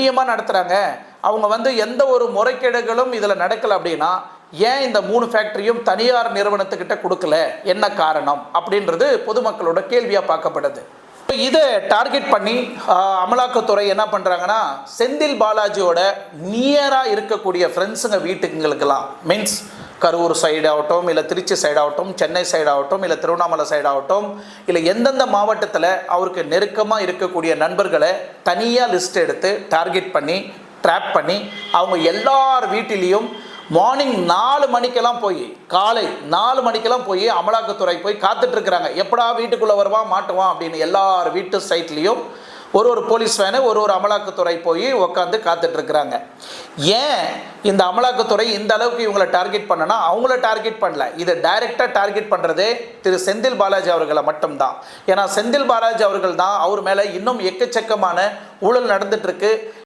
கண்ணியமாக நடத்துகிறாங்க, அவங்க எந்த ஒரு முறைகேடுகளும் இதில் நடக்கலை அப்படின்னா ஏன் இந்த 3 ஃபேக்ட்ரியும் தனியார் நிறுவனத்துக்கிட்ட கொடுக்கல, என்ன காரணம் அப்படின்றது பொதுமக்களோட கேள்வியாக பார்க்கப்படுது. இதை டார்கெட் பண்ணி அமலாக்கத்துறை என்ன பண்ணுறாங்கன்னா, செந்தில் பாலாஜியோட நியராக இருக்கக்கூடிய ஃப்ரெண்ட்ஸுங்க வீட்டுங்களுக்கெல்லாம், மீன்ஸ் கரூர் சைடு ஆகட்டும், இல்லை திருச்சி சைடு ஆகட்டும், சென்னை சைடு ஆகட்டும், இல்லை திருவண்ணாமலை சைடு ஆகட்டும், இல்லை எந்தெந்த மாவட்டத்தில் அவருக்கு நெருக்கமாக இருக்கக்கூடிய நண்பர்களை தனியாக லிஸ்ட் எடுத்து டார்கெட் பண்ணி ட்ராப் பண்ணி அவங்க எல்லார் வீட்டிலையும் மார்னிங் 4 மணிக்கெல்லாம் போய், காலை 4 மணிக்கெல்லாம் போய் அமலாக்கத்துறை போய் காத்துட்ருக்குறாங்க. எப்படா வீட்டுக்குள்ளே வருவான் மாட்டுவான் அப்படின்னு எல்லார் வீட்டு சைட்லேயும் ஒரு போலீஸ் வேனு ஒரு அமலாக்கத்துறை போய் உட்காந்து காத்துட்ருக்குறாங்க. ஏன் இந்த அமலாக்கத்துறை இந்த அளவுக்கு இவங்களை டார்கெட் பண்ணனா, அவங்கள டார்கெட் பண்ணல, இதை டைரெக்டாக டார்கெட் பண்ணுறதே திரு செந்தில் பாலாஜி அவர்களை மட்டும்தான். ஏன்னா செந்தில் பாலாஜி அவர்கள் தான் அவர் மேலே இன்னும் எக்கச்சக்கமான ஊழல் நடந்துட்டுருக்கு.